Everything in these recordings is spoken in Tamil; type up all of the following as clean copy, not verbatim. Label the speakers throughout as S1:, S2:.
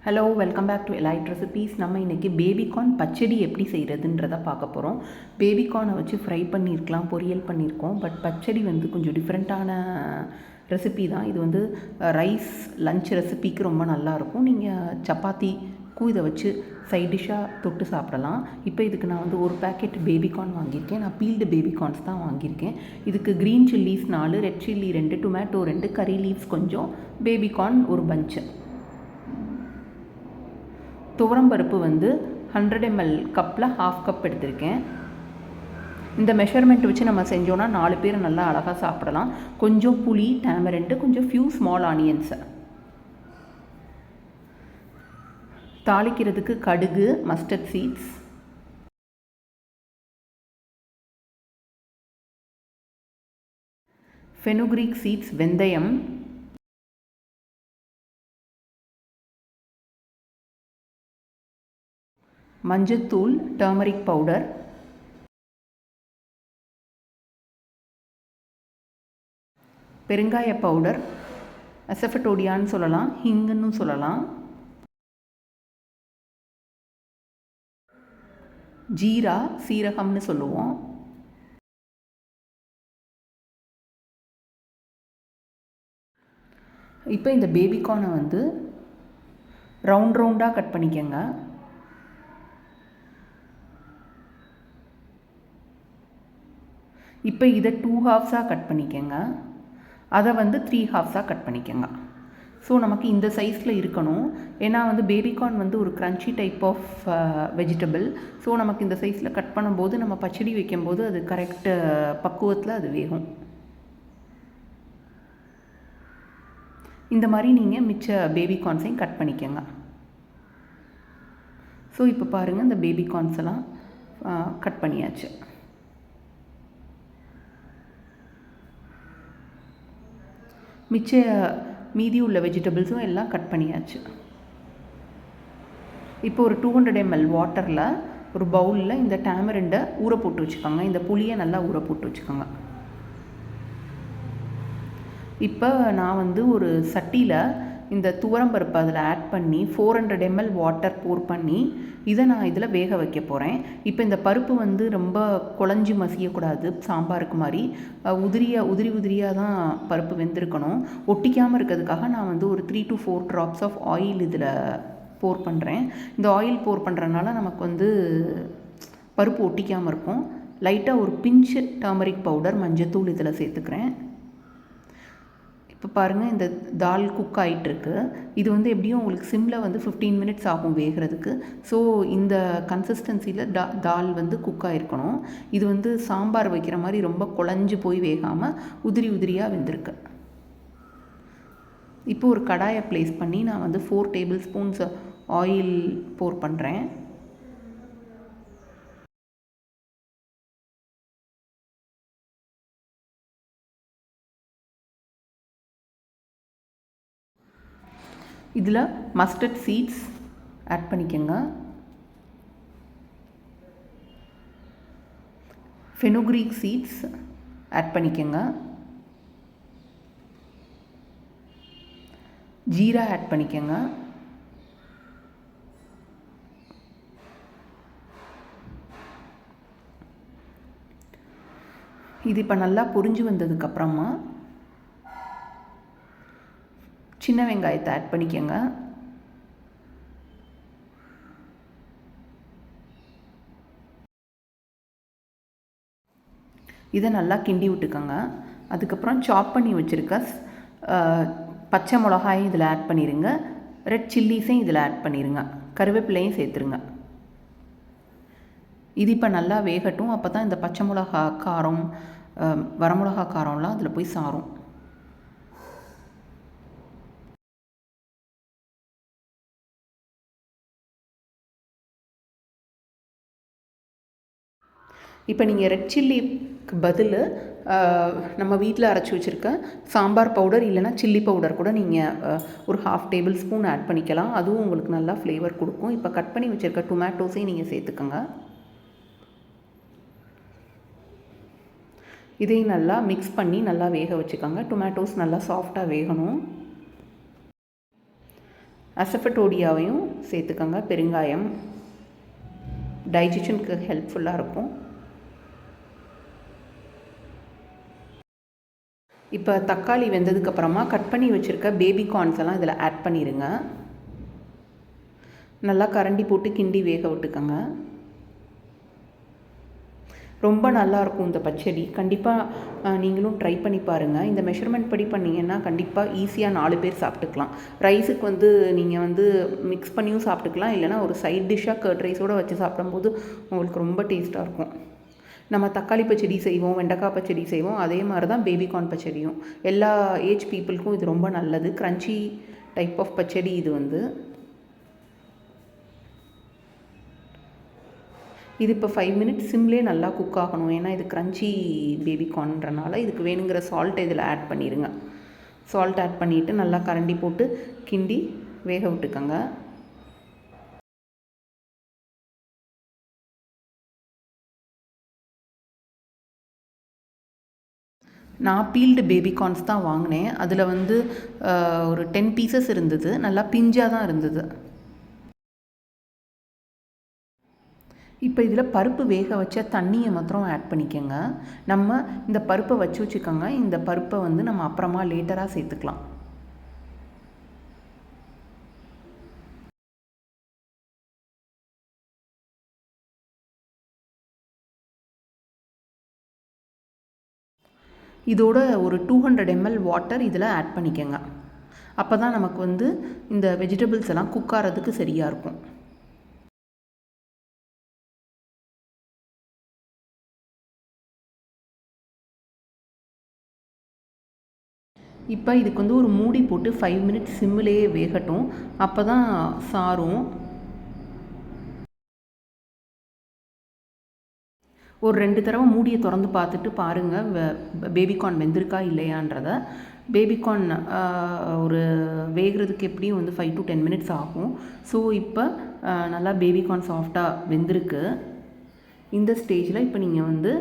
S1: Hello, welcome back to elite recipes. நம்ம இன்றைக்கி பேபிகார்ன் பச்சடி எப்படி செய்கிறதுன்றதை பார்க்க போகிறோம். பேபிகார்னை வச்சு ஃப்ரை பண்ணியிருக்கலாம், பொரியல் பண்ணியிருக்கோம். பட் பச்சடி கொஞ்சம் டிஃப்ரெண்ட்டான ரெசிபி தான். இது ரைஸ் லஞ்ச் ரெசிபிக்கு ரொம்ப நல்லாயிருக்கும். நீங்கள் சப்பாத்திக்கும் இதை வச்சு சைட் டிஷ்ஷாக தொட்டு சாப்பிடலாம். இப்போ இதுக்கு நான் ஒரு பேக்கெட் பேபிகார்ன் வாங்கியிருக்கேன். நான் பீல்டு பேபிகார்ன்ஸ் தான் வாங்கியிருக்கேன். இதுக்கு green chillies 4, red chilli 2, tomato 2, கறி லீவ்ஸ் கொஞ்சம், பேபிகார்ன் ஒரு பஞ்சு. துவரம்பருப்பு 100 ml கப்பில் 1/2 கப் எடுத்திருக்கேன். இந்த மெஷர்மெண்ட் வச்சு நம்ம செஞ்சோன்னா 4 பேர் நல்லா அழகாக சாப்பிடலாம். கொஞ்சம் புளி, டேமரிண்ட், கொஞ்சம் ஃபியூ ஸ்மால் ஆனியன்ஸு. தாளிக்கிறதுக்கு கடுகு, மஸ்டர்ட் சீட்ஸ், ஃபெனுக்ரீக் சீட்ஸ், வெந்தயம், மஞ்சத்தூள், டர்மரிக் பவுடர், பெருங்காய பவுடர், அசஃபட்டோடியான்னு சொல்லலாம், ஹிங்குன்னு சொல்லலாம், ஜீரா சீரகம்னு சொல்லுவோம், இப்போ இந்த பேபிகார்னை ரவுண்டாக கட் பண்ணிக்கோங்க. இப்போ இதை 2 ஹாஃப்ஸாக கட் பண்ணிக்கோங்க. அதை 3 ஹாஃப்ஸாக கட் பண்ணிக்கோங்க. ஸோ நமக்கு இந்த சைஸில் இருக்கணும். ஏன்னா பேபிகார்ன் ஒரு crunchy type of vegetable. So நமக்கு இந்த சைஸில் கட் பண்ணும்போது நம்ம பச்சடி வைக்கும்போது அது கரெக்டு பக்குவத்தில் அது வேகும். இந்த மாதிரி நீங்கள் மிச்ச பேபிகார்ன்ஸையும் கட் பண்ணிக்கோங்க. ஸோ இப்போ பாருங்கள், இந்த பேபிகார்ன்ஸ் எல்லாம் கட் பண்ணியாச்சு. மிச்ச மீதி உள்ள வெஜிடபிள்ஸும் எல்லாம் கட் பண்ணியாச்சு. இப்போ ஒரு 200 ml வாட்டரில் ஒரு பவுலில் இந்த டேமரிண்டை ஊற போட்டு வச்சுக்கோங்க. இந்த புளியை நல்லா ஊற போட்டு வச்சுக்கோங்க. இப்போ நான் ஒரு சட்டியில் இந்த துவரம்பருப்பு அதில் ஆட் பண்ணி 400 ml வாட்டர் போர் பண்ணி இதை நான் இதில் வேக வைக்க போகிறேன். இப்போ இந்த பருப்பு ரொம்ப குழஞ்சி மசியக்கூடாது. சாம்பாருக்கு மாதிரி உதிரியாக தான் பருப்பு வெந்திருக்கணும். ஒட்டிக்காமல் இருக்கிறதுக்காக நான் ஒரு 3 to 4 drops ஆஃப் ஆயில் இதில் போர் பண்ணுறேன். இந்த ஆயில் போர் பண்ணுறதுனால நமக்கு பருப்பு ஒட்டிக்காமல் இருக்கும். லைட்டாக ஒரு பிஞ்சு டர்மரிக் பவுடர், மஞ்சத்தூள் இதில் சேர்த்துக்கிறேன். இப்போ பாருங்கள், இந்த தால் குக் ஆகிட்டுருக்கு. இது எப்படியும் உங்களுக்கு சிம்மில் 15 minutes ஆகும் வேகிறதுக்கு. ஸோ இந்த கன்சிஸ்டன்சியில் தால் குக் ஆகிருக்கணும். இது சாம்பார் வைக்கிற மாதிரி ரொம்ப குழஞ்சி போய் வேகாமல் உதிரியாக வெந்திருக்கு. இப்போ ஒரு கடாயை ப்ளேஸ் பண்ணி நான் 4 tablespoons ஆயில் போர் பண்ணுறேன். இதில் மஸ்டர்ட் சீட்ஸ் ஆட் பண்ணிக்கோங்க. ஃபெனுக்ரீக் சீட்ஸ் ஆட் பண்ணிக்கோங்க. ஜீரா ஆட் பண்ணிக்கோங்க. இது இப்போ நல்லா பொரிஞ்சு வந்ததுக்கப்புறமா சின்ன வெங்காயத்தை ஆட் பண்ணிக்கோங்க. இதை நல்லா கிண்டி விட்டுக்கோங்க. அதுக்கப்புறம் சாப் பண்ணி வச்சுருக்க பச்சை மிளகாயும் இதில் ஆட் பண்ணிடுங்க. ரெட் சில்லிஸையும் இதில் ஆட் பண்ணிடுங்க. கருவேப்பிலையும் சேர்த்துருங்க. இது இப்போ நல்லா வேகட்டும். அப்போ தான் இந்த பச்சை மிளகா காரம், வரமிளகா காரம்லாம் அதில் போய் சாரும். இப்போ நீங்கள் ரெட் சில்லிக்கு பதில் நம்ம வீட்டில் அரைச்சி வச்சுருக்க சாம்பார் பவுடர் இல்லைனா சில்லி பவுடர் கூட நீங்கள் ஒரு 1/2 tablespoon ஆட் பண்ணிக்கலாம். அதுவும் உங்களுக்கு நல்லா ஃப்ளேவர் கொடுக்கும். இப்போ கட் பண்ணி வச்சுருக்க டொமேட்டோஸையும் நீங்கள் சேர்த்துக்கோங்க. இதையும் நல்லா மிக்ஸ் பண்ணி நல்லா வேக வச்சுக்கோங்க. டொமேட்டோஸ் நல்லா சாஃப்டாக வேகணும். அசஃபட்டோடியாவையும் சேர்த்துக்கோங்க. பெருங்காயம் டைஜஷனுக்கு ஹெல்ப்ஃபுல்லாக இருக்கும். இப்போ தக்காளி வெந்ததுக்கப்புறமா கட் பண்ணி வச்சுருக்க பேபி கார்ன்ஸ் எல்லாம் இதில் ஆட் பண்ணிடுங்க. நல்லா கரண்டி போட்டு கிண்டி வேக விட்டுக்கோங்க. ரொம்ப நல்லாயிருக்கும் இந்த பச்சடி. கண்டிப்பாக நீங்களும் ட்ரை பண்ணி பாருங்கள். இந்த மெஷர்மெண்ட் படி பண்ணிங்கன்னா கண்டிப்பாக ஈஸியாக 4 பேர் சாப்பிட்டுக்கலாம். ரைஸுக்கு நீங்கள் மிக்ஸ் பண்ணியும் சாப்பிட்டுக்கலாம். இல்லைனா ஒரு சைட் டிஷ்ஷாக கர்ட் ரைஸோடு வச்சு சாப்பிடும்போது உங்களுக்கு ரொம்ப டேஸ்ட்டாக இருக்கும். நம்ம தக்காளி பச்சடி செய்வோம், வெண்டைக்காய் பச்சடி செய்வோம், அதே மாதிரி தான் பேபி கார்ன் பச்சடியும். எல்லா ஏஜ் பீப்புளுக்கும் இது ரொம்ப நல்லது. க்ரன்ச்சி டைப் ஆஃப் பச்சடி இது. இது இப்போ 5 மினிட்ஸ் சிம்லேயே நல்லா குக் ஆகணும். ஏன்னா இது க்ரன்ச்சி பேபி கார்ன்றனால இதுக்கு வேணுங்கிற சால்ட்டை இதில் ஆட் பண்ணிடுங்க. சால்ட் ஆட் பண்ணிவிட்டு நல்லா கரண்டி போட்டு கிண்டி வேக விட்டுக்கோங்க. நான் பீல்டு பேபி கார்ன்ஸ் தான் வாங்கினேன். அதில் ஒரு 10 பீசஸ் இருந்தது. நல்லா பிஞ்சாக தான் இருந்தது. இப்போ இதில் பருப்பு வேக வச்ச தண்ணியை மாத்திரம் ஆட் பண்ணிக்கோங்க. நம்ம இந்த பருப்பை வச்சுக்கோங்க. இந்த பருப்பை நம்ம அப்புறமா லேட்டராக சேர்த்துக்கலாம். இதோட ஒரு 200 ml வாட்டர் இதில் ஆட் பண்ணிக்கோங்க. அப்போ தான் நமக்கு இந்த வெஜிடபிள்ஸ் எல்லாம் குக் ஆகிறதுக்கு சரியாக இருக்கும். இப்போ இதுக்கு ஒரு மூடி போட்டு 5 மினிட்ஸ் சிம்மிலேயே வேகட்டும். அப்போ தான் சாரும். ஒரு 2 தடவை மூடியை திறந்து பார்த்துட்டு பாருங்கள் பேபிகார்ன் வெந்திருக்கா இல்லையான்றதை. பேபிகார்ன் ஒரு வேகிறதுக்கு எப்படியும் 5 to 10 மினிட்ஸ் ஆகும். ஸோ இப்போ நல்லா பேபிகார்ன் சாஃப்டாக வெந்திருக்கு. இந்த ஸ்டேஜில் இப்போ நீங்கள்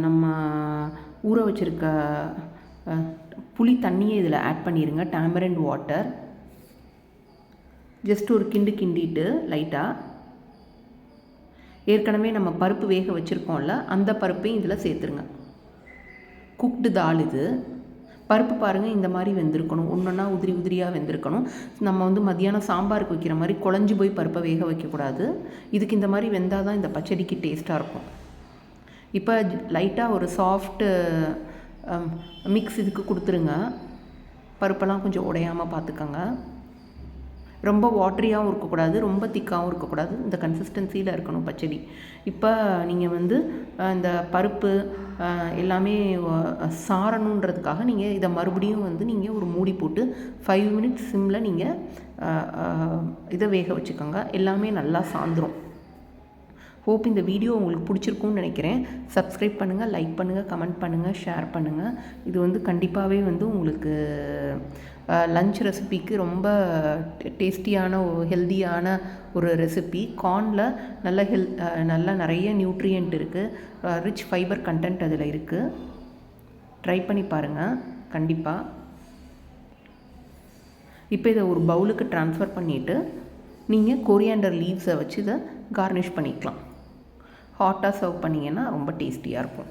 S1: நம்ம ஊற வச்சுருக்க புளி தண்ணியை இதில் ஆட் பண்ணிடுங்க. டாமரிண்ட் வாட்டர் ஜஸ்ட் ஒரு கிண்டிட்டு லைட்டாக ஏற்கனவே நம்ம பருப்பு வேக வச்சுருக்கோம்ல, அந்த பருப்பையும் இதில் சேர்த்துருங்க. குக்டு தால் இது. பருப்பு பாருங்கள் இந்த மாதிரி வெந்திருக்கணும். ஒன்றா உதிரியாக வெந்திருக்கணும். நம்ம மத்தியானம் சாம்பாருக்கு வைக்கிற மாதிரி குழஞ்சி போய் பருப்பை வேக வைக்கக்கூடாது. இதுக்கு இந்த மாதிரி வெந்தால் தான் இந்த பச்சடிக்கு டேஸ்ட்டாக இருக்கும். இப்போ லைட்டாக ஒரு சாஃப்ட்டு மிக்ஸ் இதுக்கு கொடுத்துருங்க. பருப்பெல்லாம் கொஞ்சம் உடையாமல் பார்த்துக்கோங்க. ரொம்ப வாட்டரியாகவும் இருக்கக்கூடாது, ரொம்ப திக்காகவும் இருக்கக்கூடாது. இந்த கன்சிஸ்டன்சியில் இருக்கணும் பச்சடி. இப்போ நீங்கள் இந்த பருப்பு எல்லாமே சாரணுன்றதுக்காக நீங்கள் இதை மறுபடியும் நீங்கள் ஒரு மூடி போட்டு 5 மினிட்ஸ் சிம்மில் நீங்கள் இதை வேக வச்சுக்கோங்க. எல்லாமே நல்லா சாந்துடும். ஹோப் இந்த வீடியோ உங்களுக்கு பிடிச்சிருக்கும்னு நினைக்கிறேன். சப்ஸ்கிரைப் பண்ணுங்கள், லைக் பண்ணுங்கள், கமெண்ட் பண்ணுங்கள், ஷேர் பண்ணுங்கள். இது கண்டிப்பாகவே உங்களுக்கு லஞ்ச் ரெசிபிக்கு ரொம்ப டேஸ்டியான ஹெல்த்தியான ஒரு ரெசிபி. கார்னில் நல்ல நிறைய நியூட்ரியன்ட் இருக்குது. ரிச் ஃபைபர் கண்டென்ட் அதில் இருக்குது. ட்ரை பண்ணி பாருங்கள் கண்டிப்பாக. இப்போ இதை ஒரு பவுலுக்கு ட்ரான்ஸ்ஃபர் பண்ணிவிட்டு நீங்கள் கொரியாண்டர் லீவ்ஸை வச்சு இதை கார்னிஷ் பண்ணிக்கலாம். ஹாட்டாக சர்வ் பண்ணிங்கன்னா ரொம்ப டேஸ்டியாக இருக்கும்.